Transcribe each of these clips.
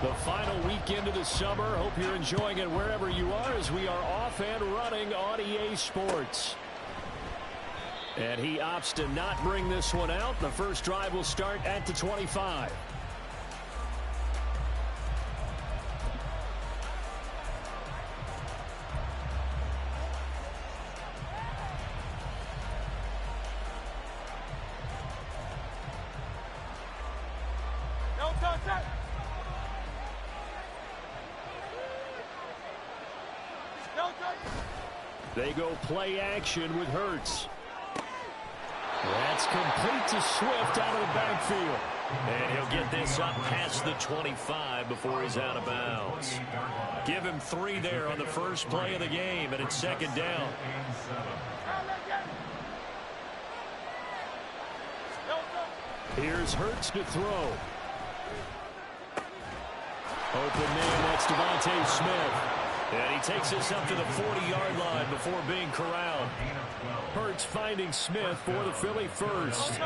The final weekend of the summer. Hope you're enjoying it wherever you are as we are off and running on EA Sports. And he opts to not bring this one out. The first drive will start at the 25. They go play action with Hurts. That's complete to Swift out of the backfield. And he'll get this up past the 25 before he's out of bounds. Give him 3 there on the first play of the game, and it's second down. Here's Hurts to throw. Open man, that's Devontae Smith. And he takes this up to the 40-yard line before being corralled. Hurts finding Smith for the Philly first.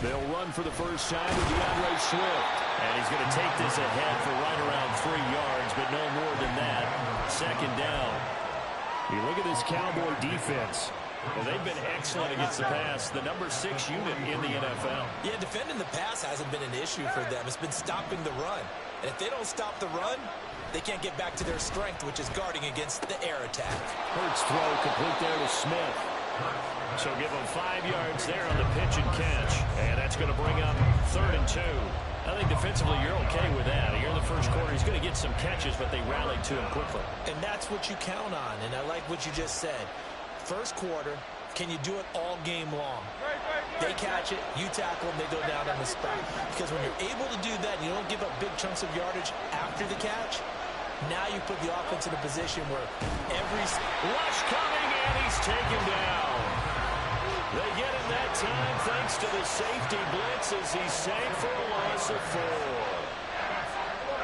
They'll run for the first time with DeAndre Swift. And he's going to take this ahead for right around 3 yards, but no more than that. Second down. You look at this Cowboy defense. Well, they've been excellent against the pass. The number 6 unit in the NFL. Yeah, defending the pass hasn't been an issue for them. It's been stopping the run. And if they don't stop the run, they can't get back to their strength, which is guarding against the air attack. Hurts throw complete there to Smith. So give him 5 yards there on the pitch and catch. And that's going to bring up 3rd and 2. I think defensively you're okay with that. Here in the first quarter, he's going to get some catches, but they rallied to him quickly. And that's what you count on. And I like what you just said. First quarter, can you do it all game long? They catch it, you tackle them, they go down on the spot. Because when you're able to do that, and you don't give up big chunks of yardage after the catch, now you put the offense in a position where every rush coming, and he's taken down. They get him that time thanks to the safety blitz as he's sacked for a loss of 4.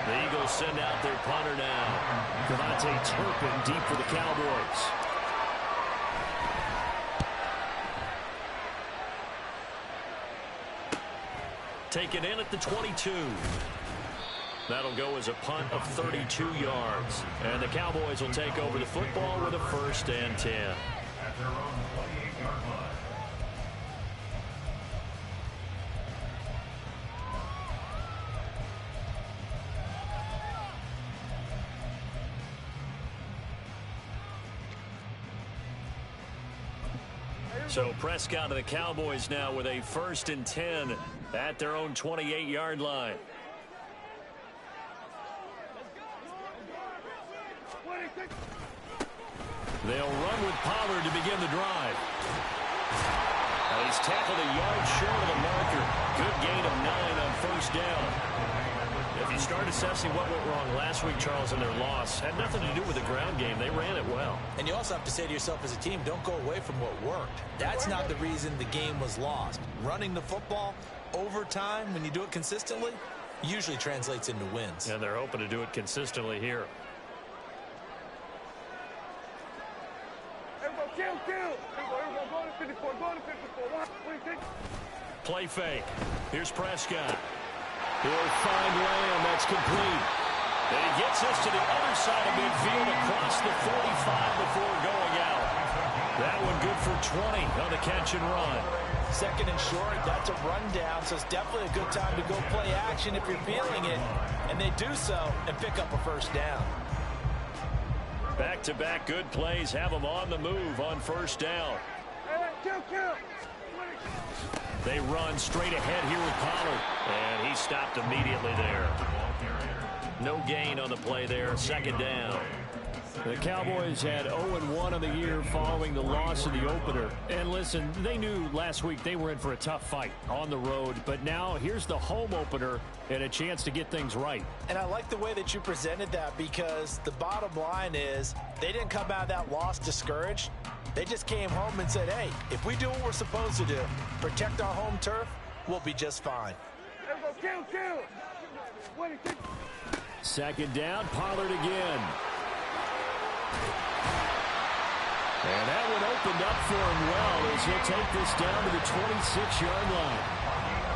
The Eagles send out their punter now. Devontae Turpin deep for the Cowboys. Taken in at the 22. That'll go as a punt of 32 yards. And the Cowboys will take over the football with a 1st and 10. At their own 28-yard line. So Prescott of the Cowboys now with a 1st and 10 at their own 28-yard line. They'll run with Pollard to begin the drive. He's tackled a yard short of the marker. Good gain of 9 on 1st down. If you start assessing what went wrong last week, Charles, in their loss, had nothing to do with the ground game. They ran it well. And you also have to say to yourself as a team, don't go away from what worked. That's not the reason the game was lost. Running the football over time, when you do it consistently, usually translates into wins. And they're hoping to do it consistently here. Play fake. Here's Prescott. He'll find Lamb. That's complete. And he gets this to the other side of midfield across the 45 before going out. That one good for 20 on the catch and run. 2nd and short, that's a rundown, so it's definitely a good time to go play action if you're feeling it. And they do so and pick up a 1st down. Back-to-back good plays have them on the move on 1st down. They run straight ahead here with Pollard. And he stopped immediately there. No gain on the play there. 2nd down. The Cowboys had 0-1 on the year following the loss of the opener. And listen, they knew last week they were in for a tough fight on the road. But now here's the home opener and a chance to get things right. And I like the way that you presented that, because the bottom line is they didn't come out of that loss discouraged. They just came home and said, hey, if we do what we're supposed to do, protect our home turf, we'll be just fine. 2nd down, Pollard again. And that one opened up for him well as he'll take this down to the 26-yard line.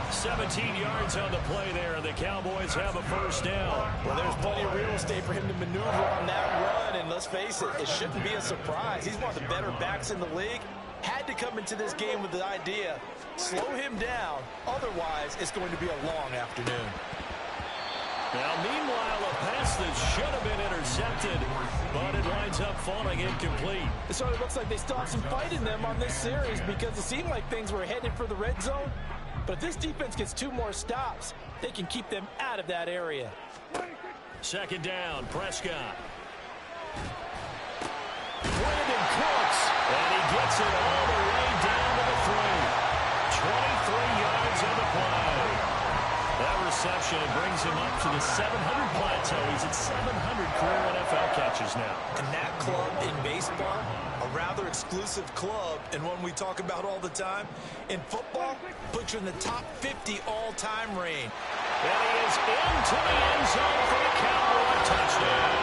17 yards on the play there, and the Cowboys have a first down. Well, there's plenty of real estate for him to maneuver on that run, and let's face it, it shouldn't be a surprise. He's one of the better backs in the league. Had to come into this game with the idea, slow him down, otherwise it's going to be a long afternoon. Now, meanwhile, a pass that should have been intercepted, but it winds up falling incomplete. It sort of looks like they still have some fight in them on this series because it seemed like things were headed for the red zone. But if this defense gets 2 more stops, they can keep them out of that area. Second down, Prescott. Brandon Cooks, and he gets it all the way down to the 3. 23 yards on the play. That reception brings him up to the 700 plateau. He's at 700 career NFL catches now. And that club in baseball, a rather exclusive club, and one we talk about all the time. In football, puts you in the top 50 all-time range. And he is into the end zone for the Cowboy touchdown.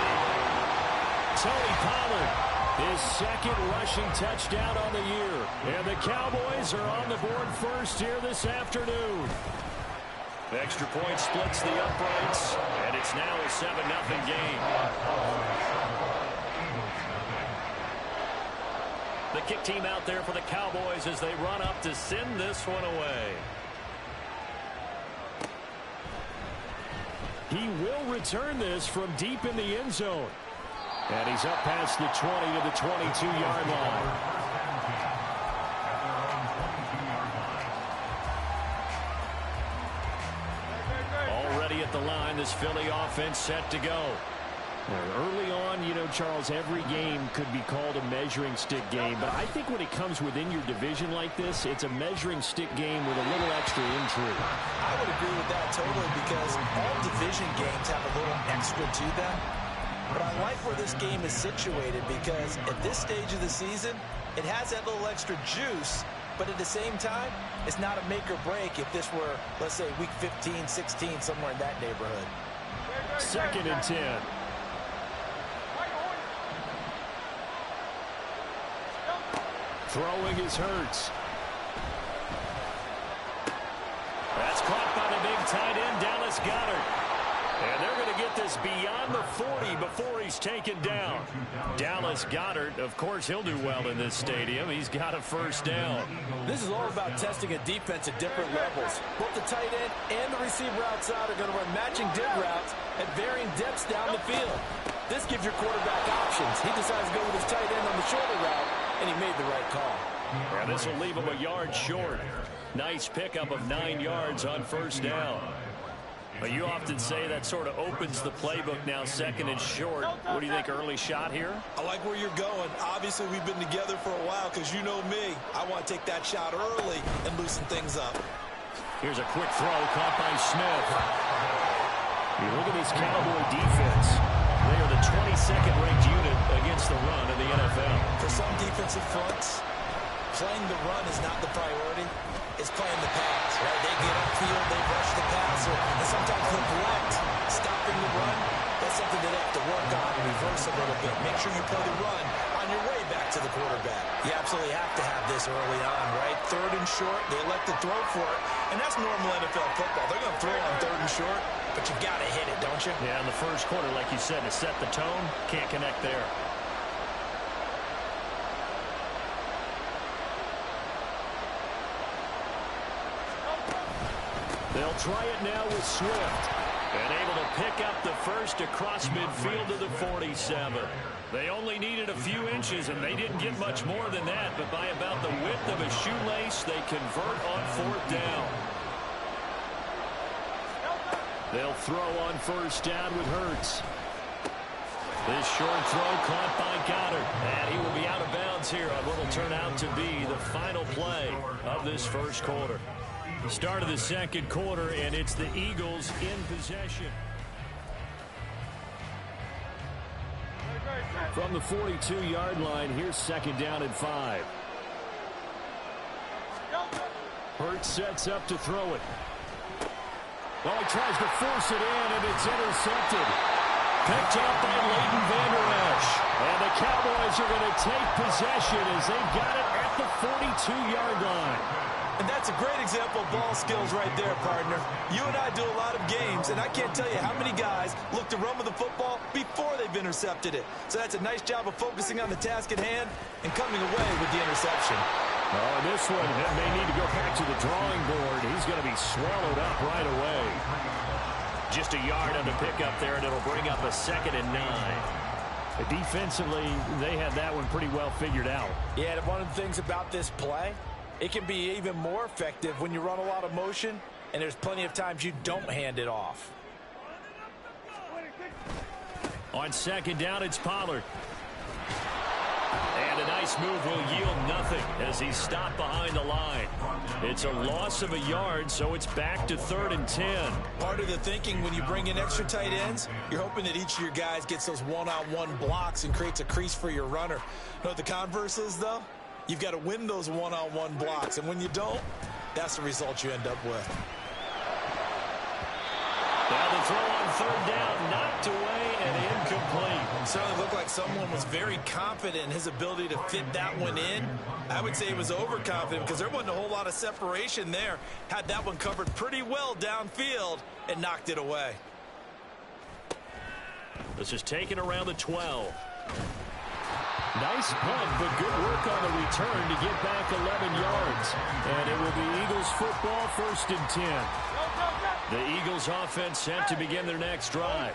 Tony Pollard, his second rushing touchdown on the year. And the Cowboys are on the board first here this afternoon. The extra point splits the uprights, and it's now a 7-0 game. The kick team out there for the Cowboys as they run up to send this one away. He will return this from deep in the end zone. And he's up past the 20 to the 22-yard line. Already at the line, this Philly offense set to go. Early on, you know, Charles, every game could be called a measuring stick game. But I think when it comes within your division like this, it's a measuring stick game with a little extra intrigue. I would agree with that totally because all division games have a little extra to them. But I like where this game is situated because at this stage of the season, it has that little extra juice. But at the same time, it's not a make or break if this were, let's say, week 15, 16, somewhere in that neighborhood. 2nd and 10. Throwing is Hurts. That's caught by the big tight end, Dallas Goedert. And they're going to get this beyond the 40 before he's taken down. Dallas Goedert, of course, he'll do well in this stadium. He's got a first down. This is all about testing a defense at different levels. Both the tight end and the receiver outside are going to run matching dig routes at varying depths down the field. This gives your quarterback options. He decides to go with his tight end on the shorter route, and he made the right call. And this will leave him a yard short. Nice pickup of 9 yards on first down. But you often say that sort of opens the playbook now, 2nd and short. What do you think, early shot here? I like where you're going. Obviously, we've been together for a while because you know me. I want to take that shot early and loosen things up. Here's a quick throw caught by Smith. You look at this Cowboy defense. They are the 22nd ranked unit against the run in the NFL. For some defensive fronts, playing the run is not the priority. It's playing the pass, right? They get upfield, they rush the passer, and sometimes neglect stopping the run. That's something that they have to work on and reverse a little bit. Make sure you play the run on your way back to the quarterback. You absolutely have to have this early on, right? 3rd and short, they elect to throw for it, and that's normal NFL football. They're going to throw on 3rd and short, but you've got to hit it, don't you? Yeah, in the first quarter, like you said, to set the tone, can't connect there. They'll try it now with Swift. And able to pick up the first across midfield to the 47. They only needed a few inches, and they didn't get much more than that. But by about the width of a shoelace, they convert on 4th down. They'll throw on first down with Hurts. This short throw caught by Goedert. And he will be out of bounds here on what will turn out to be the final play of this first quarter. Start of the second quarter, and it's the Eagles in possession. From the 42-yard line, here's 2nd down and 5. Hurts sets up to throw it. Well, he tries to force it in, and it's intercepted. Picked up by Leighton Vander Esch. And the Cowboys Cowboys are going to take possession as they've got it at the 42-yard line. And that's a great example of ball skills right there, partner. You and I do a lot of games, and I can't tell you how many guys look to run with the football before they've intercepted it. So that's a nice job of focusing on the task at hand and coming away with the interception. Oh, this one may need to go back to the drawing board. He's going to be swallowed up right away. Just a yard on the pickup there, and it'll bring up a 2nd and 9. Defensively, they had that one pretty well figured out. Yeah, and one of the things about this play, it can be even more effective when you run a lot of motion, and there's plenty of times you don't hand it off. On 2nd down, it's Pollard. And a nice move will yield nothing as he's stopped behind the line. It's a loss of a yard, so it's back to 3rd and 10. Part of the thinking when you bring in extra tight ends, you're hoping that each of your guys gets those one-on-one blocks and creates a crease for your runner. You know what the converse is, though? You've got to win those one-on-one blocks, and when you don't, that's the result you end up with. Now the throw on 3rd down, knocked away and incomplete. It certainly looked like someone was very confident in his ability to fit that one in. I would say he was overconfident because there wasn't a whole lot of separation there. Had that one covered pretty well downfield and knocked it away. This is taken around the 12. Nice punt, but good work on the return to get back 11 yards. And it will be Eagles football, 1st and 10. The Eagles offense set to begin their next drive.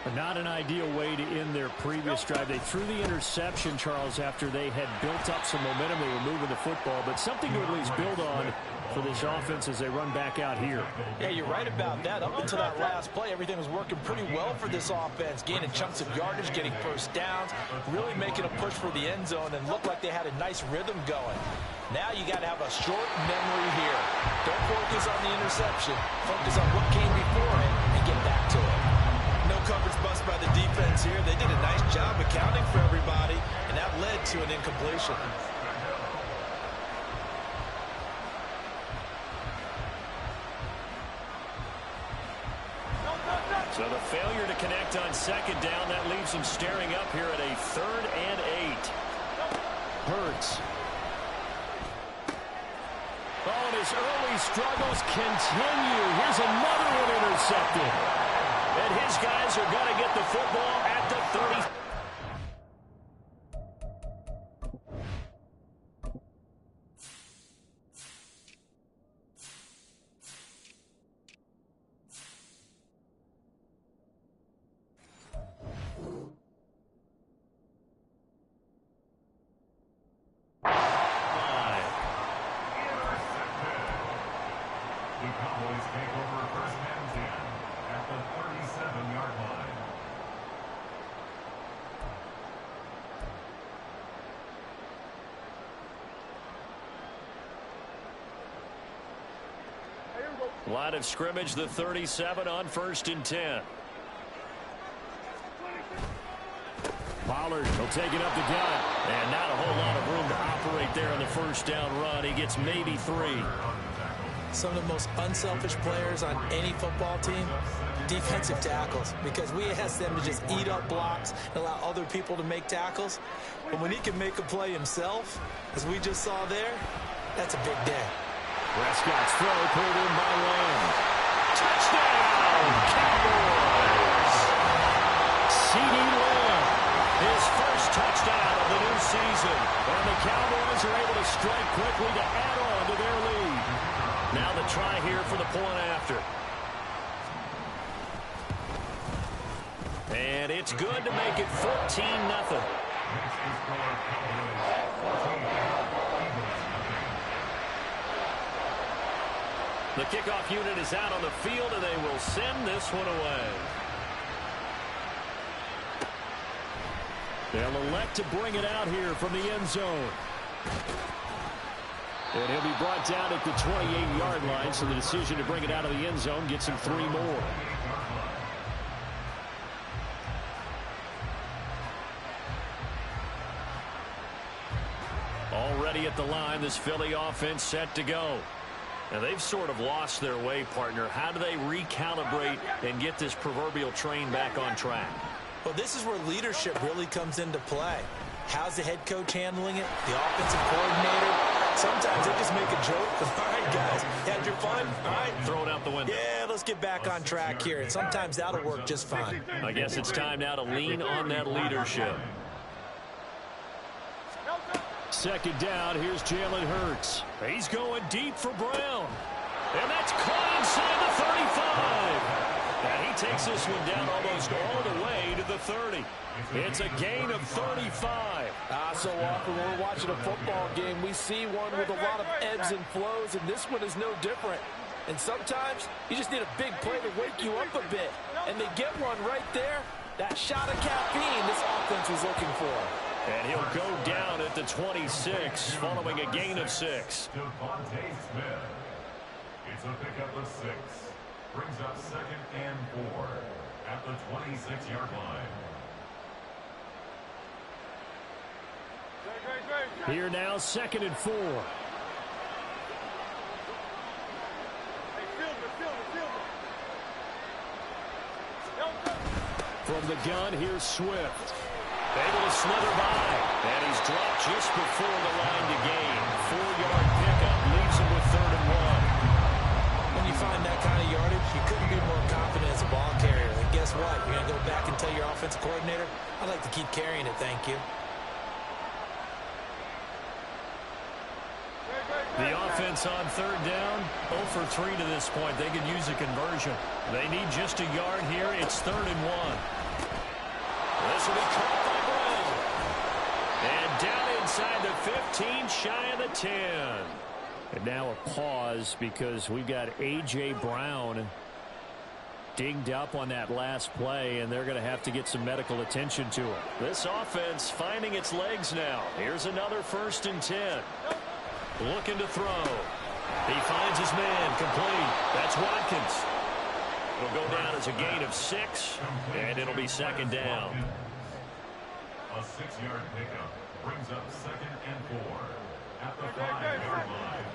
But not an ideal way to end their previous drive. They threw the interception, Charles, after they had built up some momentum. They were moving the football, but something to at least build on for this offense as they run back out here. Yeah, you're right about that. Up until that last play, everything was working pretty well for this offense, gaining chunks of yardage, getting first downs, really making a push for the end zone, and looked like they had a nice rhythm going. Now you got to have a short memory here. Don't focus on the interception. Focus on what came before it and get back to it. No coverage bust by the defense here. They did a nice job accounting for everybody, and that led to an incompletion. So the failure to connect on 2nd down, that leaves them staring up here at a 3rd and 8. Hurts. Oh, and his early struggles continue. Here's another one intercepted. And his guys are going to get the football at the 30. Line of scrimmage, the 37 on 1st and 10. Pollard will take it up the gut. And not a whole lot of room to operate there on the 1st down run. He gets maybe 3. Some of the most unselfish players on any football team, defensive tackles, because we ask them to just eat up blocks and allow other people to make tackles. But when he can make a play himself, as we just saw there, that's a big day. Prescott's throw pulled in by Lamb. Touchdown, Cowboys! CeeDee Lamb, his first touchdown of the new season. And the Cowboys are able to strike quickly to add on to their lead. Now the try here for the point after. And it's good to make it 14-0. The kickoff unit is out on the field, and they will send this one away. They'll elect to bring it out here from the end zone. And he'll be brought down at the 28-yard line, so the decision to bring it out of the end zone gets him 3 more. Already at the line, this Philly offense set to go. Now, they've sort of lost their way, partner. How do they recalibrate and get this proverbial train back on track? Well, this is where leadership really comes into play. How's the head coach handling it? The offensive coordinator? Sometimes they just make a joke. All right, guys, had your fun? All right. Throw it out the window. Yeah, let's get back on track here. And sometimes that'll work just fine. I guess it's time now to lean on that leadership. Second down, here's Jalen Hurts. He's going deep for Brown. And that's caught inside the 35. And he takes this one down almost all the way to the 30. It's a gain of 35. So often when we're watching a football game, we see one with a lot of ebbs and flows, and this one is no different. And sometimes you just need a big play to wake you up a bit. And they get one right there. That shot of caffeine this offense was looking for. And he'll go down at the 26 following a gain of 6. Devontae Smith. It's a pickup of 6. Brings up 2nd and 4 at the 26-yard line. Here now, 2nd and 4. From the gun, here's Swift. Able to slither by. And he's dropped just before the line to gain. 4-yard pickup leaves him with 3rd and 1. When you find that kind of yardage, you couldn't be more confident as a ball carrier. And guess what? You're going to go back and tell your offensive coordinator, I'd like to keep carrying it, thank you. The offense on 3rd down, 0 for 3 to this point. They could use a conversion. They need just a yard here. It's 3rd and 1. This will be caught by Brown. And down inside the 15, shy of the 10. And now a pause because we've got A.J. Brown dinged up on that last play, and they're going to have to get some medical attention to him. This offense finding its legs now. Here's another 1st and 10. Looking to throw. He finds his man complete. That's Watkins. It'll go down as a gain of 6, and it'll be 2nd down. A 6-yard pickup brings up 2nd and 4 at the 5-yard line.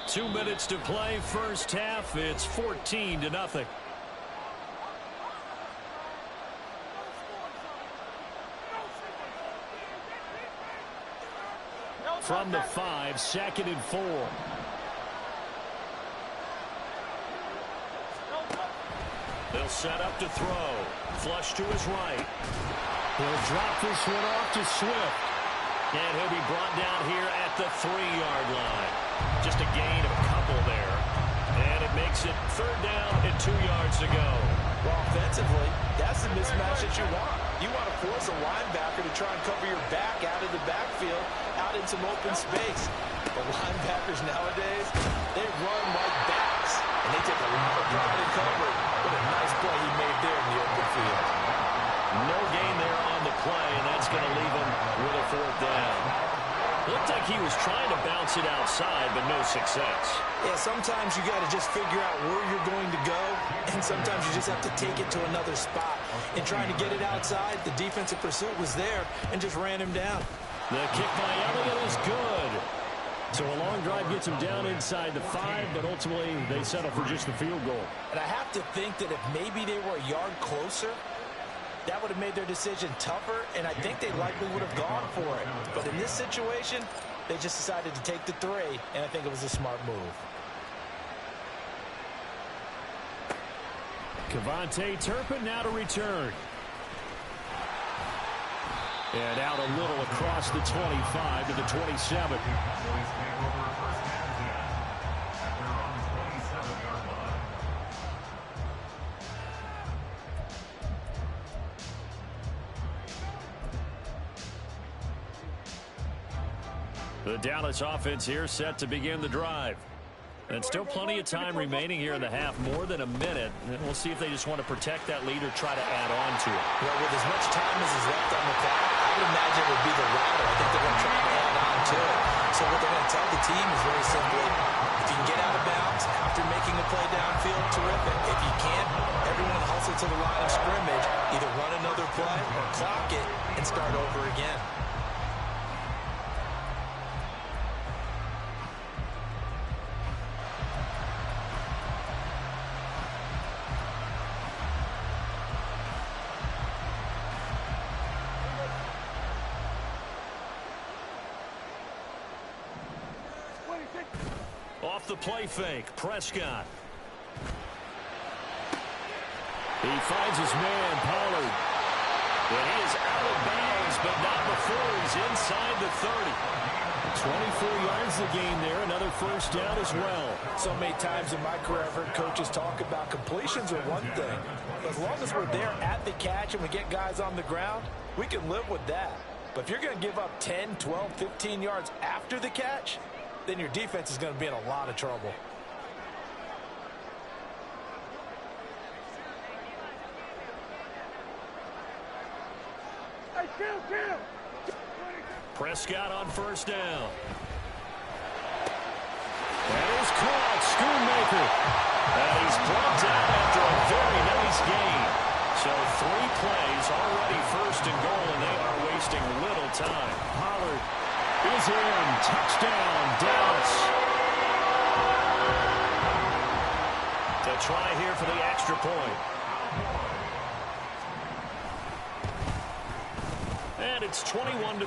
2 minutes to play, first half. It's 14-0. From the 5, 2nd and 4. They'll set up to throw. Flush to his right. He'll drop this one off to Swift. And he'll be brought down here at the 3-yard line. Just a gain of a couple there. And it makes it 3rd down and 2 yards to go. Well, offensively, that's the mismatch that you want. You want to force a linebacker to try and cover your back out of the backfield, out in some open space. But linebackers nowadays, they run like backs, and they take a lot of pride in coverage. What a nice play he made there in the open field. No gain there on the play, and that's going to leave him with a 4th down. Looked like he was trying to bounce it outside, but no success. Yeah, sometimes you got to just figure out where you're going to go, and sometimes you just have to take it to another spot. In trying to get it outside, the defensive pursuit was there and just ran him down. The kick by Elliott is good. So a long drive gets him down inside the 5, but ultimately they settle for just the field goal. And I have to think that if maybe they were a yard closer, that would have made their decision tougher, and I think they likely would have gone for it. But in this situation, they just decided to take the 3, and I think it was a smart move. KaVontae Turpin now to return. And out a little across the 25 to the 27. The Dallas offense here set to begin the drive. And still plenty of time remaining here in the half, more than a minute. And we'll see if they just want to protect that lead or try to add on to it. Well, with as much time as is left on the clock, I would imagine it would be the latter. I think they're going to try to add on to it. So what they're going to tell the team is very simply, if you can get out of bounds after making a play downfield, terrific. If you can't, everyone hustle to the line of scrimmage, either run another play or clock it and start over again. the play fake. Prescott. He finds his man, Pollard. And he is out of bounds, but not before he's inside the 30. 24 yards a gain there, another first down as well. So many times in my career I've heard coaches talk about completions are one thing. As long as we're there at the catch and we get guys on the ground, we can live with that. But if you're going to give up 10, 12, 15 yards after the catch, then your defense is going to be in a lot of trouble. Prescott on first down. That is caught. Schoonmaker. And he's plugged out after a very nice gain. So 3 plays, already first and goal, and they are wasting little time. Pollard is in. Touchdown, Dallas. To try here for the extra point. And it's 21-3.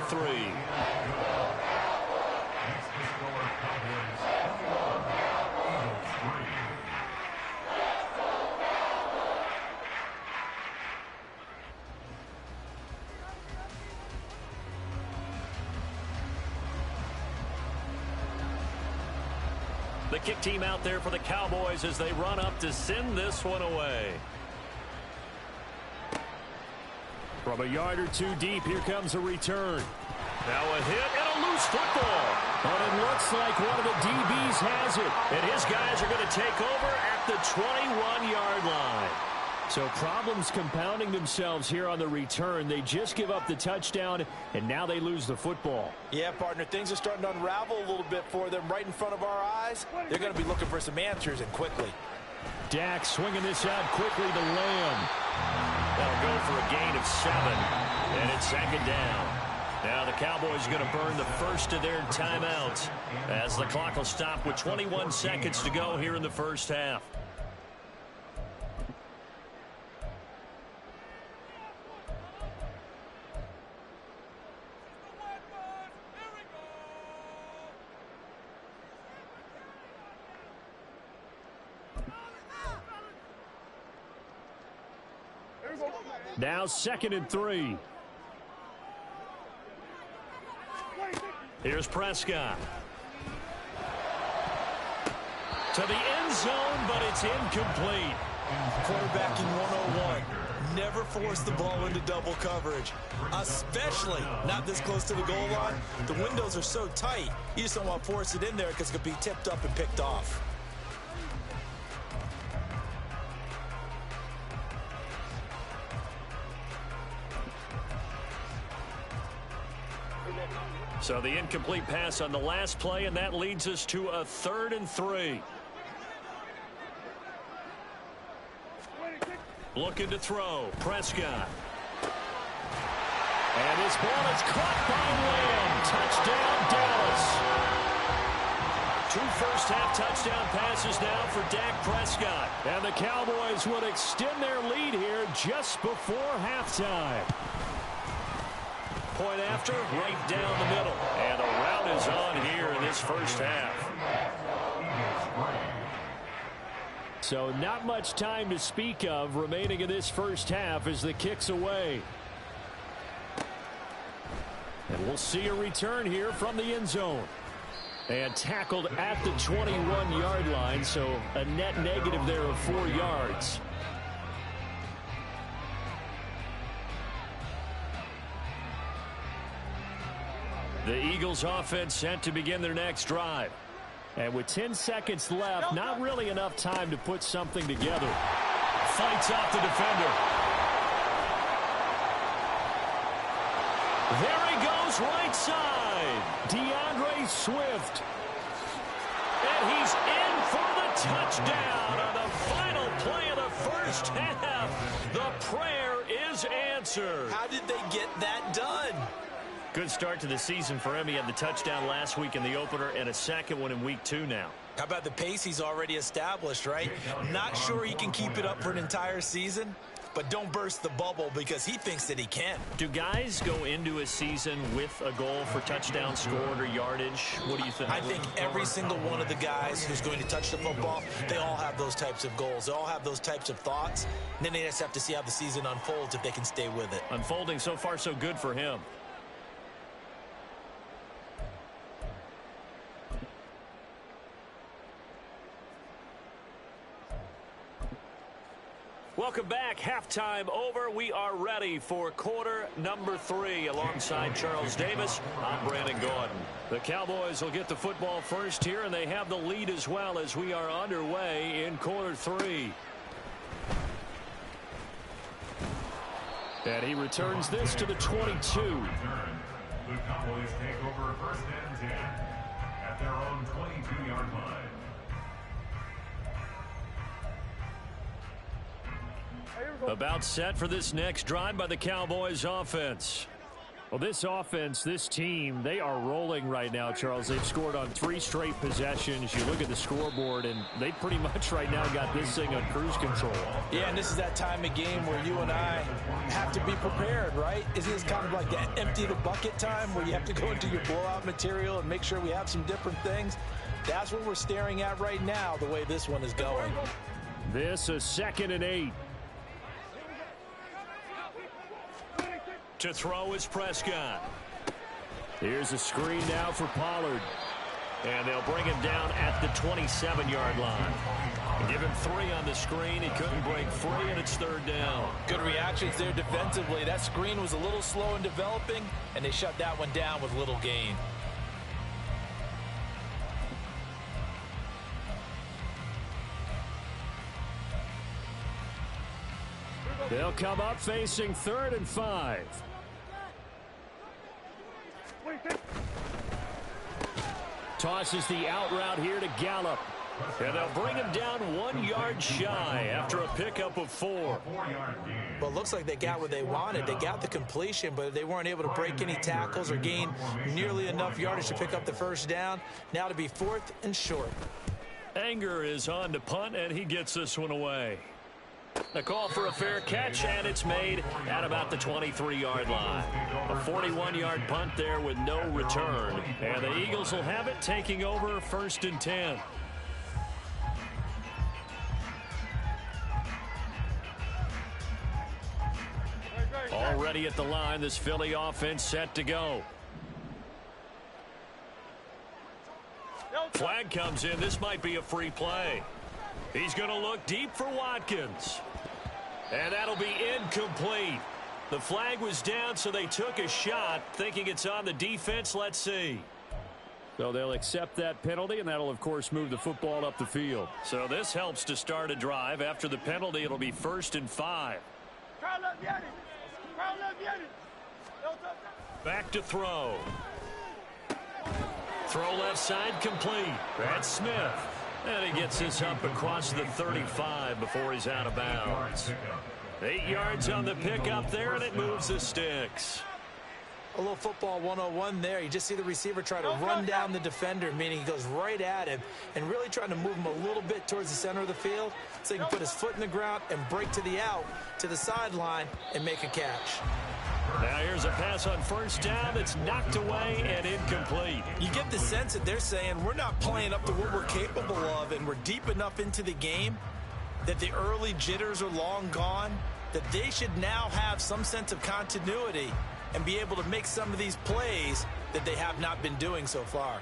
The kick team out there for the Cowboys as they run up to send this one away. From a yard or two deep, here comes a return. Now a hit and a loose football. But it looks like one of the DBs has it. And his guys are going to take over at the 21-yard line. So problems compounding themselves here on the return. They just give up the touchdown, and now they lose the football. Yeah, partner, things are starting to unravel a little bit for them right in front of our eyes. They're going to be looking for some answers, and quickly. Dak swinging this out quickly to Lamb. That'll go for a gain of 7, and it's second down. Now the Cowboys are going to burn the first of their timeouts as the clock will stop with 21 seconds to go here in the first half. Now 2nd and 3. Here's Prescott. To the end zone, but it's incomplete. Quarterbacking 101. Never force the ball into double coverage, especially not this close to the goal line. The windows are so tight, you just don't want to force it in there because it could be tipped up and picked off. So the incomplete pass on the last play, and that leads us to a 3rd and 3. Looking to throw. Prescott. And this ball is caught by Lamb. Touchdown, Dallas. 2 first-half touchdown passes now for Dak Prescott. And the Cowboys would extend their lead here just before halftime. Point after, right down the middle. And the rout is on here in this first half. So not much time to speak of remaining in this first half as the kick's away. And we'll see a return here from the end zone. And tackled at the 21-yard line, so a net negative there of 4 yards. The Eagles offense set to begin their next drive. And with 10 seconds left, not really enough time to put something together. Fights off the defender. There he goes, right side. DeAndre Swift. And he's in for the touchdown on the final play of the first half. The prayer is answered. How did they get that done? Good start to the season for him. He had the touchdown last week in the opener and a second one in week 2 now. How about the pace he's already established, right? Not sure he can keep it up for an entire season, but don't burst the bubble because he thinks that he can. Do guys go into a season with a goal for touchdown scored or yardage? What do you think? I think every single one of the guys who's going to touch the football, they all have those types of goals. They all have those types of thoughts. And then they just have to see how the season unfolds if they can stay with it. Unfolding so far so good for him. Welcome back. Halftime over. We are ready for quarter number 3. Alongside Charles Davis, I'm Brandon Gordon. The Cowboys will get the football first here, and they have the lead as well as we are underway in quarter 3. And he returns this to the 22. The Cowboys take over first and 10 at their own 22-yard line. About set for this next drive by the Cowboys offense. Well, this offense, this team, they are rolling right now, Charles. They've scored on 3 straight possessions. You look at the scoreboard, and they pretty much right now got this thing on cruise control. Yeah, and this is that time of game where you and I have to be prepared, right? Isn't this kind of like the empty the bucket time where you have to go into your blowout material and make sure we have some different things? That's what we're staring at right now, the way this one is going. This a 2nd and 8. To throw is Prescott. Here's a screen now for Pollard. And they'll bring him down at the 27-yard line. Give him 3 on the screen. He couldn't break free, and it's 3rd down. Good reactions there defensively. That screen was a little slow in developing, and they shut that one down with little gain. They'll come up facing 3rd and 5. Tosses the out route here to Gallup. And they'll bring him down 1 yard shy after a pickup of 4. Well, it looks like they got what they wanted. They got the completion, but they weren't able to break any tackles or gain nearly enough yardage to pick up the first down. Now to be 4th and short. Anger is on to punt, and he gets this one away. A call for a fair catch, and it's made at about the 23-yard line. A 41-yard punt there with no return. And the Eagles will have it, taking over 1st and 10. Already at the line, this Philly offense set to go. Flag comes in. This might be a free play. He's going to look deep for Watkins. And that'll be incomplete. The flag was down, so they took a shot, thinking it's on the defense. Let's see. So they'll accept that penalty, and that'll, of course, move the football up the field. So this helps to start a drive. After the penalty, it'll be 1st and 5. Back to throw. Throw left side complete. That's Smith. And he gets this up across the 35 before he's out of bounds. 8 yards on the pickup there, and it moves the sticks. A little football 101 there. You just see the receiver try to run down the defender, meaning he goes right at him and really trying to move him a little bit towards the center of the field so he can put his foot in the ground and break to the out, to the sideline, and make a catch. Now here's a pass on 1st down that's knocked away and incomplete. You get the sense that they're saying we're not playing up to what we're capable of, and we're deep enough into the game that the early jitters are long gone, that they should now have some sense of continuity and be able to make some of these plays that they have not been doing so far.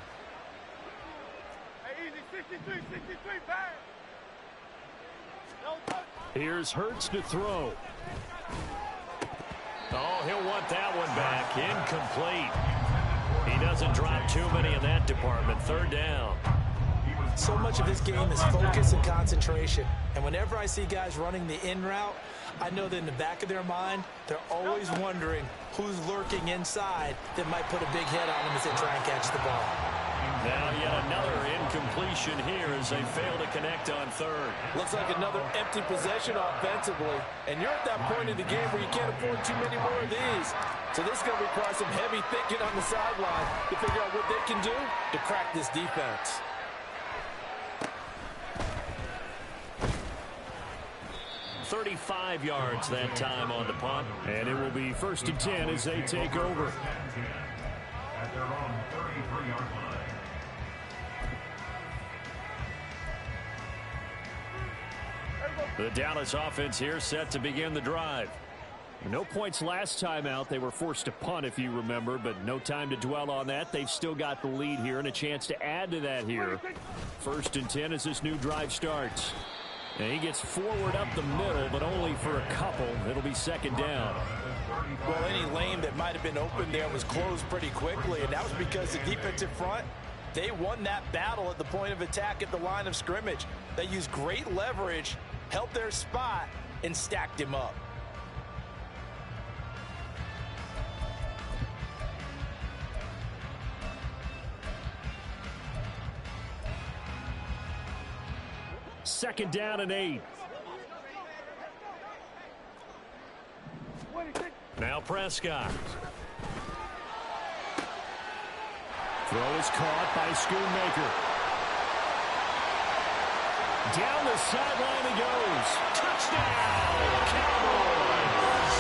Here's Hurts to throw. Oh, he'll want that one back. Incomplete. He doesn't drop too many in that department. 3rd down. So much of this game is focus and concentration. And whenever I see guys running the in route, I know that in the back of their mind, they're always wondering who's lurking inside that might put a big hit on them as they try and catch the ball. Now yet another incompletion here as they fail to connect on 3rd. Looks like another empty possession offensively. And you're at that point in the game where you can't afford too many more of these. So this is going to require some heavy thinking on the sideline to figure out what they can do to crack this defense. 35 yards that time on the punt. And it will be 1st and 10 as they take over. At their own 33-yard line. The Dallas offense here set to begin the drive. No points last time out. They were forced to punt, if you remember, but no time to dwell on that. They've still got the lead here and a chance to add to that here. 1st and 10 as this new drive starts. And he gets forward up the middle, but only for a couple. It'll be 2nd down. Well, any lane that might have been open there was closed pretty quickly, and that was because the defensive front, they won that battle at the point of attack at the line of scrimmage. They used great leverage, held their spot, and stacked him up. Second down and 8. Now Prescott. Throw is caught by Schoonmaker. Down the sideline he goes. Touchdown, Cowboys!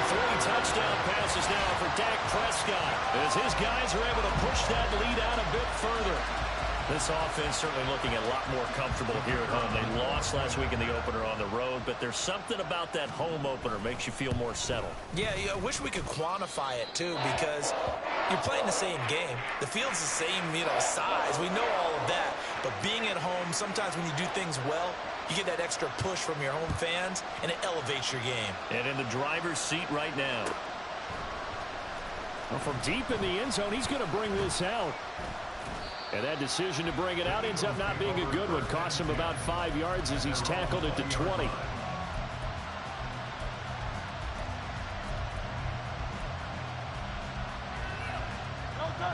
3 touchdown passes now for Dak Prescott as his guys are able to push that lead out a bit further. This offense certainly looking a lot more comfortable here at home. They lost last week in the opener on the road, but there's something about that home opener makes you feel more settled. Yeah, I wish we could quantify it, too, because you're playing the same game. The field's the same, size. We know all of that. But being at home, sometimes when you do things well, you get that extra push from your home fans, and it elevates your game. And in the driver's seat right now. Well, from deep in the end zone, he's going to bring this out. And that decision to bring it out ends up not being a good one. Costs him about 5 yards as he's tackled it to 20.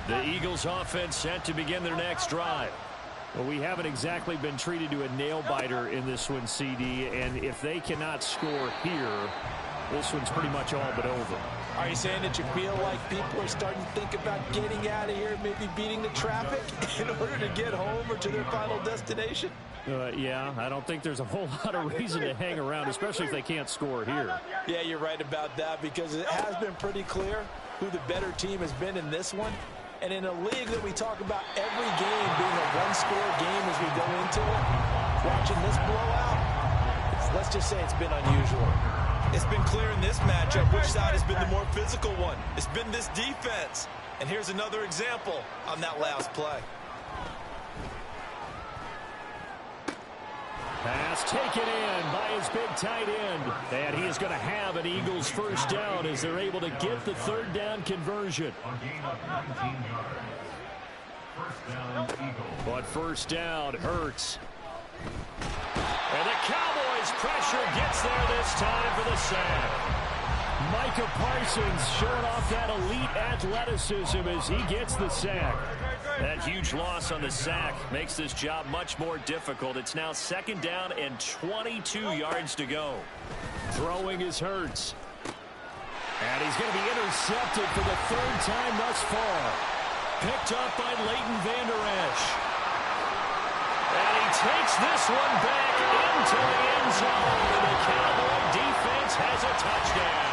The Eagles offense set to begin their next drive. Well, we haven't exactly been treated to a nail-biter in this one, CD. And if they cannot score here, this one's pretty much all but over. Are you saying that you feel like people are starting to think about getting out of here, maybe beating the traffic in order to get home or to their final destination? Yeah, I don't think there's a whole lot of reason to hang around, especially if they can't score here. Yeah, you're right about that because it has been pretty clear who the better team has been in this one. And in a league that we talk about every game being a one-score game as we go into it, watching this blowout, let's just say it's been unusual. It's been clear in this matchup which side has been the more physical one. It's been this defense. And here's another example on that last play. Pass taken in by his big tight end. And he is going to have an Eagles first down as they're able to get the 3rd down conversion. A gain of 19 yards. First down, Eagles. But first down hurts. And the Cowboys pressure gets there this time for the sack. Micah Parsons showing off that elite athleticism as he gets the sack. That huge loss on the sack makes this job much more difficult. It's now 2nd down and 22 yards to go. Throwing is Hurts. And he's going to be intercepted for the 3rd time thus far. Picked up by Leighton Vander Esch. And he takes this one back into the end zone. And the Cowboy defense has a touchdown.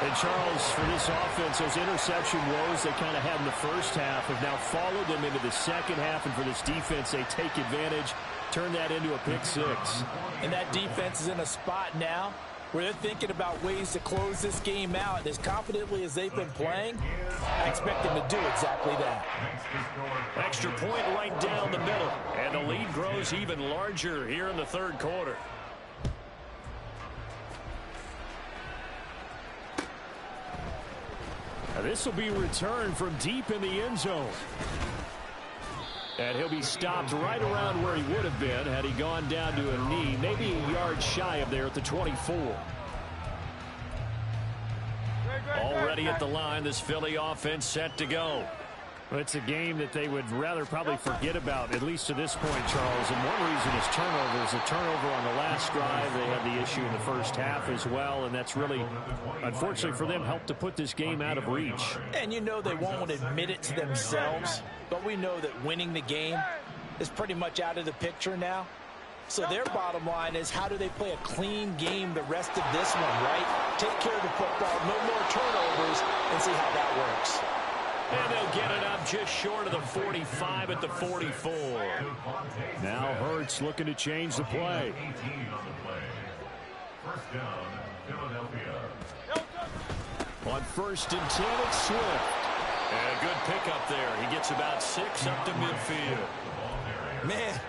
And Charles, for this offense, those interception woes they kind of had in the first half have now followed them into the second half. And for this defense, they take advantage, turn that into a pick 6. And that defense is in a spot now where they're thinking about ways to close this game out. And as confidently as they've been playing, I expect them to do exactly that. Extra point right down the middle. And the lead grows even larger here in the 3rd quarter. Now this will be returned from deep in the end zone. And he'll be stopped right around where he would have been had he gone down to a knee, maybe a yard shy of there at the 24. Already at the line, this Philly offense set to go. Well, it's a game that they would rather probably forget about, at least to this point, Charles. And one reason is turnovers. A turnover on the last drive. They had the issue in the first half as well, and that's really, unfortunately for them, helped to put this game out of reach. And you know they won't admit it to themselves, but we know that winning the game is pretty much out of the picture now. So their bottom line is, how do they play a clean game the rest of this one, right? Take care of the football, no more turnovers, and see how that works. And they'll get it up just short of the 45 at the 44. Now Hurts looking to change the play. 18 on the play. First down, Philadelphia. On 1st and 10, it's Swift. And a good pickup there. He gets about 6 up to midfield. Man,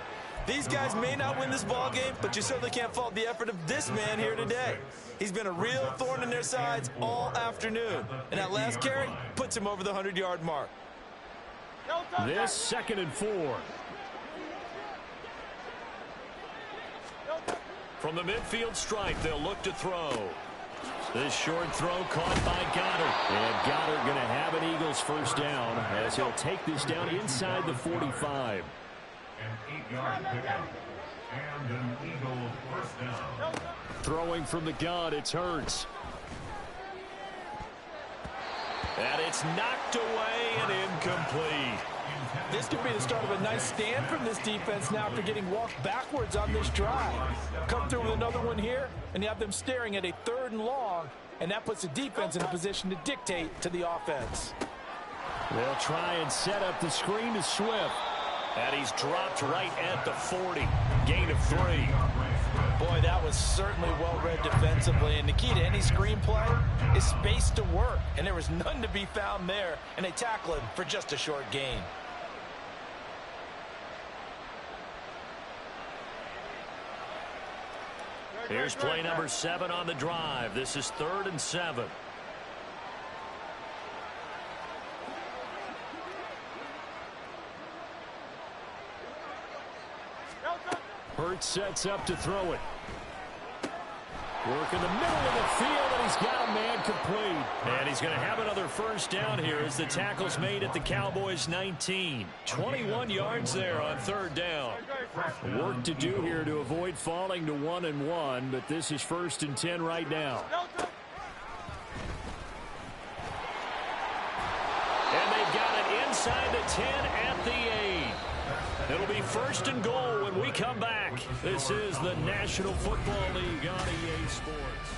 these guys may not win this ball game, but you certainly can't fault the effort of this man here today. He's been a real thorn in their sides all afternoon. And that last carry puts him over the 100-yard mark. This 2nd and 4. From the midfield stripe, they'll look to throw. This short throw caught by Goddard. And Goddard going to have an Eagles first down as he'll take this down inside the 45. An 8-yard pickup. And an Eagle first down. Throwing from the gun, it's Hurts. And it's knocked away and incomplete. This could be the start of a nice stand from this defense now after getting walked backwards on this drive. Come through with another one here, and you have them staring at a 3rd and long, and that puts the defense in a position to dictate to the offense. They'll try and set up the screen to Swift. And he's dropped right at the 40. Gain of 3. Boy, that was certainly well-read defensively, and the key to any screenplay is space to work, and there was none to be found there, and they tackle him for just a short gain. Here's play number 7 on the drive. This is 3rd and 7. Hurts sets up to throw it. Work in the middle of the field, and he's got a man complete. And he's going to have another first down here as the tackle's made at the Cowboys' 19. 21 yards there on 3rd down. Work to do here to avoid falling to 1-1, but this is 1st and 10 right now. And they've got it inside the 10 at the 8. It'll be 1st and goal when we come back. This is the National Football League on EA Sports.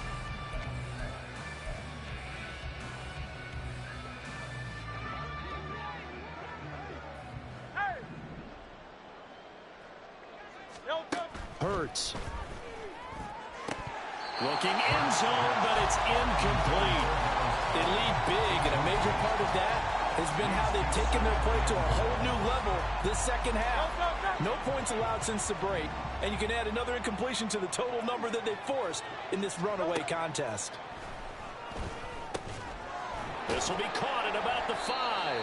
Hurts. Looking end zone, but it's incomplete. They lead big, and a major part of that has been how they've taken their play to a whole new level this second half. No points allowed since the break, and you can add another incompletion to the total number that they forced in this runaway contest. This will be caught at about the 5.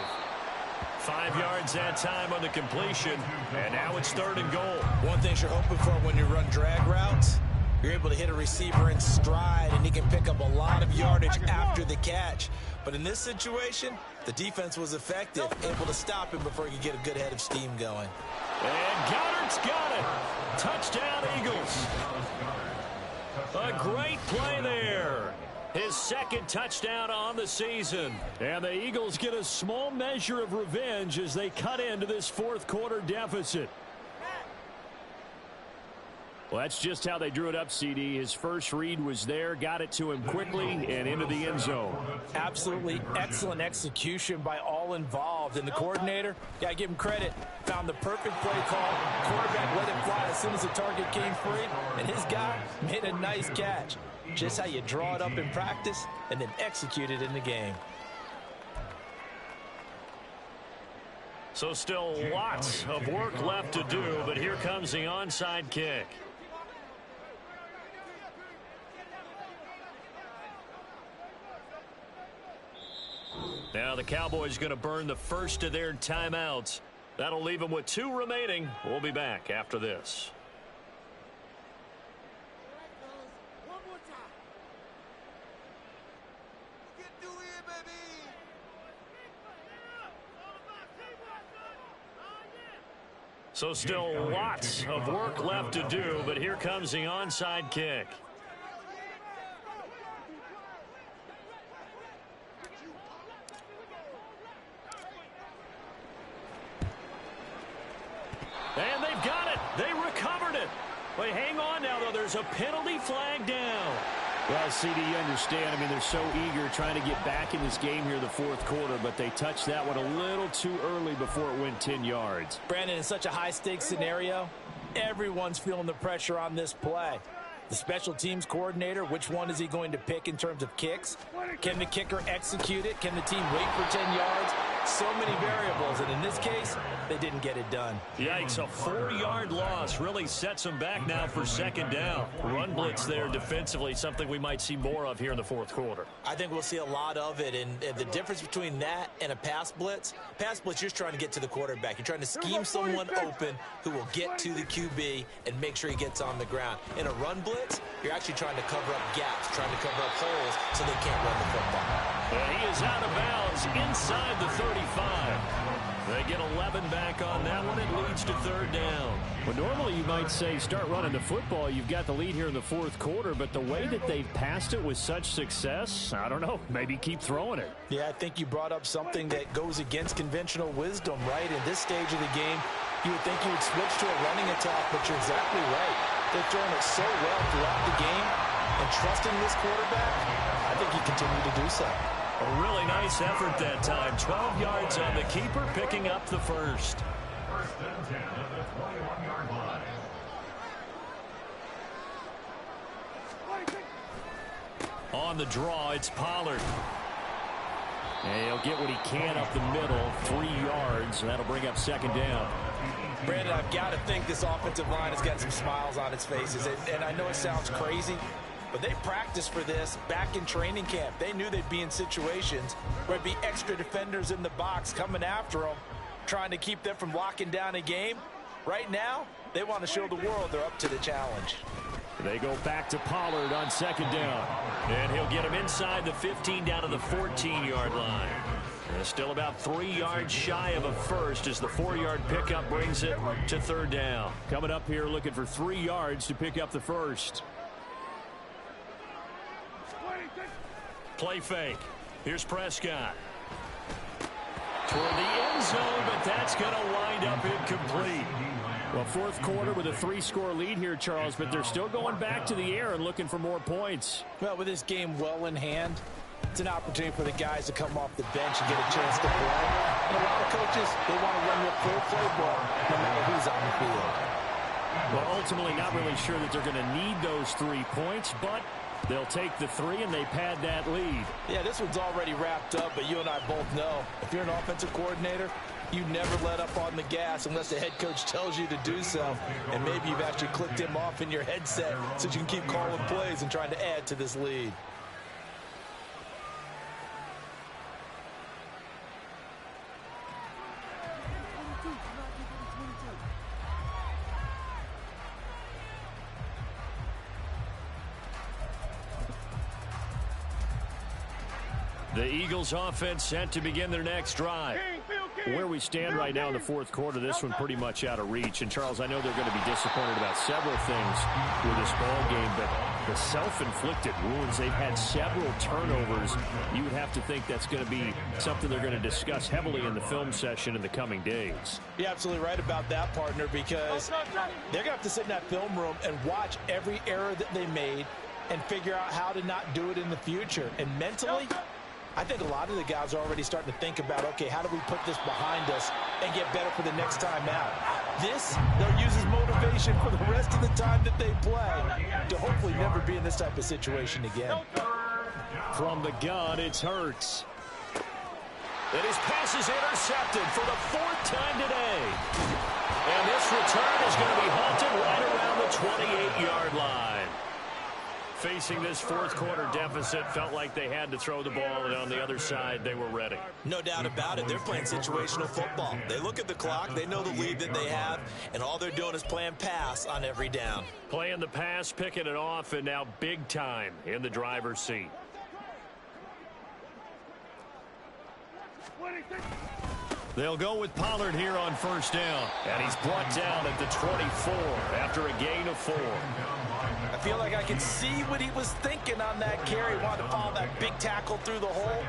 5 yards that time on the completion, and now it's 3rd and goal. One thing you're hoping for when you run drag routes, you're able to hit a receiver in stride, and he can pick up a lot of yardage after the catch. But in this situation, the defense was effective, able to stop him before he could get a good head of steam going. And Goddard's got it. Touchdown, Eagles. A great play there. His 2nd touchdown on the season. And the Eagles get a small measure of revenge as they cut into this 4th quarter deficit. Well, that's just how they drew it up, CD. His first read was there, got it to him quickly, and into the end zone. Absolutely excellent execution by all involved. And the coordinator, gotta give him credit, found the perfect play call. Quarterback let it fly as soon as the target came free, and his guy made a nice catch. Just how you draw it up in practice and then execute it in the game. So still lots of work left to do, but here comes the onside kick. Now the Cowboys going to burn the first of their timeouts. That'll leave them with 2 remaining. We'll be back after this. So still lots of work left to do, but here comes the onside kick. And they've got it. They recovered it. Wait, hang on now, though. There's a penalty flag down. Well, CD, you understand. I mean, they're so eager trying to get back in this game here in the fourth quarter, but they touched that one a little too early before it went 10 yards. Brandon, in such a high-stakes scenario, everyone's feeling the pressure on this play. The special teams coordinator, which one is he going to pick in terms of kicks? Can the kicker execute it? Can the team wait for 10 yards? So many variables, and in this case, they didn't get it done. Yikes, a 4-yard loss really sets them back now for second down. Run blitz there defensively, something we might see more of here in the fourth quarter. I think we'll see a lot of it, and the difference between that and a pass blitz, you're just trying to get to the quarterback. You're trying to scheme someone open who will get to the QB and make sure he gets on the ground. In a run blitz, you're actually trying to cover up gaps, trying to cover up holes so they can't run the football. And he is out of bounds inside the 35. They get 11 back on that one. It leads to third down. Well, normally you might say start running the football. You've got the lead here in the fourth quarter, but the way that they've passed it with such success, I don't know, maybe keep throwing it. Yeah, I think you brought up something that goes against conventional wisdom, right? In this stage of the game, you would think you would switch to a running attack, but you're exactly right. They've thrown it so well throughout the game, and trusting this quarterback, I think he continued to do so. A really nice effort that time. 12 yards on the keeper, picking up the first. First and 10 at the 21-yard line. On the draw, it's Pollard. And he'll get what he can up the middle, 3 yards, and that'll bring up second down. Brandon, I've got to think this offensive line has got some smiles on its faces, and I know it sounds crazy, but they practiced for this back in training camp. They knew they'd be in situations where there'd be extra defenders in the box coming after them, trying to keep them from locking down a game. Right now, they want to show the world they're up to the challenge. They go back to Pollard on second down. And he'll get him inside the 15 down to the 14-yard line. And still about 3 yards shy of a first as the 4-yard pickup brings it to third down. Coming up here looking for 3 yards to pick up the first. Play fake. Here's Prescott. Toward the end zone, but that's going to wind up incomplete. Well, fourth quarter with a 3-score lead here, Charles, but they're still going back to the air and looking for more points. Well, with this game well in hand, it's an opportunity for the guys to come off the bench and get a chance to play. And a lot of coaches, they want to run their full playbook no matter who's on the field. Well, ultimately not really sure that they're going to need those 3 points, but they'll take the 3 and they pad that lead. Yeah, this one's already wrapped up, but you and I both know if you're an offensive coordinator, you never let up on the gas unless the head coach tells you to do so. And maybe you've actually clicked him off in your headset so you can keep calling plays and trying to add to this lead. The Eagles offense set to begin their next drive. Where we stand right now in the fourth quarter, this one pretty much out of reach. And, Charles, I know they're going to be disappointed about several things with this ball game, but the self-inflicted wounds, they've had several turnovers. You would have to think that's going to be something they're going to discuss heavily in the film session in the coming days. You're absolutely right about that, partner, because they're going to have to sit in that film room and watch every error that they made and figure out how to not do it in the future. And mentally, I think a lot of the guys are already starting to think about, okay, how do we put this behind us and get better for the next time out? This, they'll use as motivation for the rest of the time that they play to hopefully never be in this type of situation again. From the gun, it's Hurts. And his pass is intercepted for the 4th time today. And this return is going to be halted right around the 28-yard line. Facing this fourth quarter deficit, felt like they had to throw the ball, and on the other side, they were ready. No doubt about it. They're playing situational football. They look at the clock, they know the lead that they have, and all they're doing is playing pass on every down. Playing the pass, picking it off, and now big time in the driver's seat. They'll go with Pollard here on first down, and he's brought down at the 24 after a gain of 4. I feel like I can see what he was thinking on that carry. Wanted to follow that big tackle through the hole.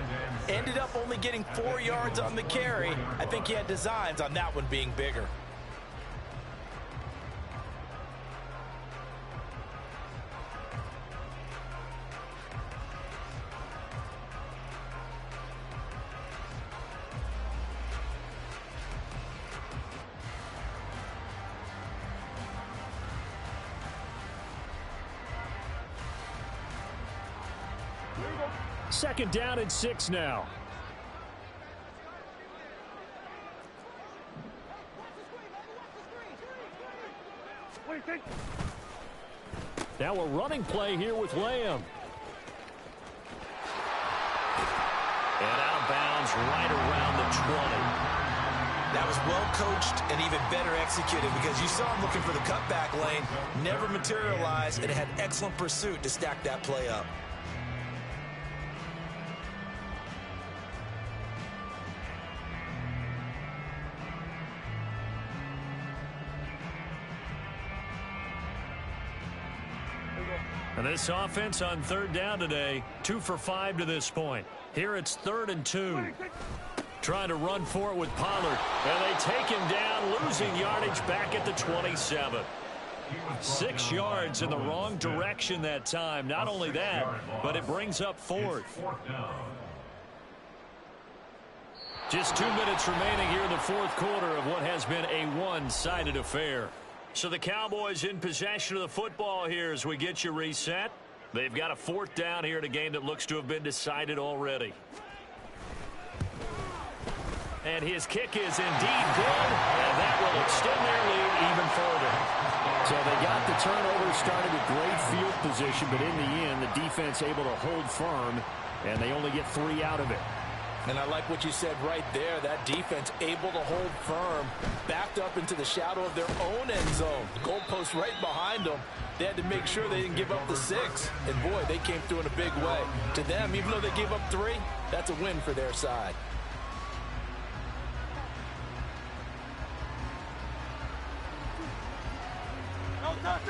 Ended up only getting 4 yards on the carry. I think he had designs on that one being bigger. Second down and 6 now. Now a running play here with Lamb. And out of bounds right around the 20. That was well coached and even better executed because you saw him looking for the cutback lane, never materialized, and had excellent pursuit to stack that play up. And this offense on third down today, 2 for 5 to this point. Here it's 3rd and 2. Trying to run for it with Pollard. And they take him down, losing yardage back at the 27. 6 yards in the wrong direction that time. Not only that, but it brings up 4th. Just 2 minutes remaining here in the 4th quarter of what has been a one-sided affair. So the Cowboys in possession of the football here as we get you reset. They've got a 4th down here in a game that looks to have been decided already. And his kick is indeed good, and that will extend their lead even further. So they got the turnover, started with great field position, but in the end, the defense able to hold firm, and they only get 3 out of it. And I like what you said right there. That defense able to hold firm, backed up into the shadow of their own end zone. The goalpost right behind them. They had to make sure they didn't give up the 6. And, boy, they came through in a big way. To them, even though they gave up 3, that's a win for their side.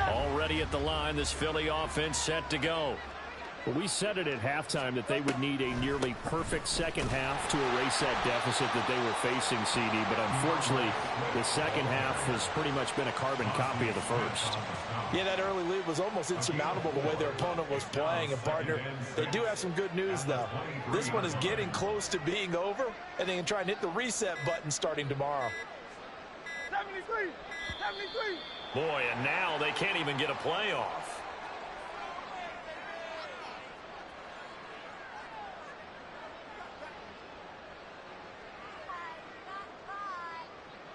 Already at the line, this Philly offense set to go. Well, we said it at halftime that they would need a nearly perfect second half to erase that deficit that they were facing, CD. But unfortunately, the second half has pretty much been a carbon copy of the first. Yeah, that early lead was almost insurmountable the way their opponent was playing. And, partner, they do have some good news, though. This one is getting close to being over, and they can try and hit the reset button starting tomorrow. 73. Boy, and now they can't even get a play off.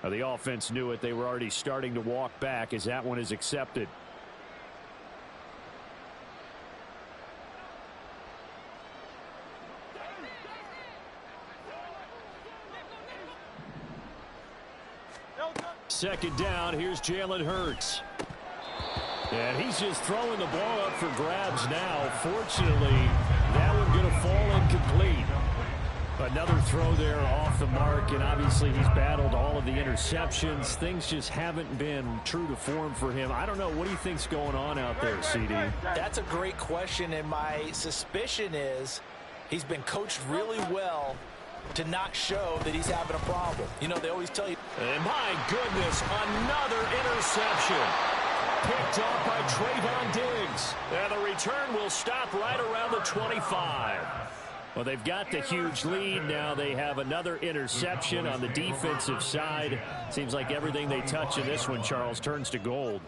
Now, the offense knew it. They were already starting to walk back as that one is accepted. Second down, here's Jalen Hurts. And he's just throwing the ball up for grabs now. Fortunately, that one going to fall incomplete. Another throw there off the mark, and obviously he's battled all of the interceptions. Things just haven't been true to form for him. I don't know. What do you think's going on out there, CD? That's a great question, and my suspicion is he's been coached really well to not show that he's having a problem. You know, they always tell you. And my goodness, another interception. Picked off by Trayvon Diggs. And the return will stop right around the 25. Well, they've got the huge lead. Now they have another interception on the defensive side. Seems like everything they touch in this one, Charles, turns to gold.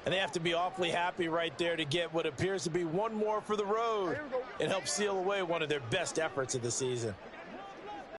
And they have to be awfully happy right there to get what appears to be one more for the road. It helps seal away one of their best efforts of the season.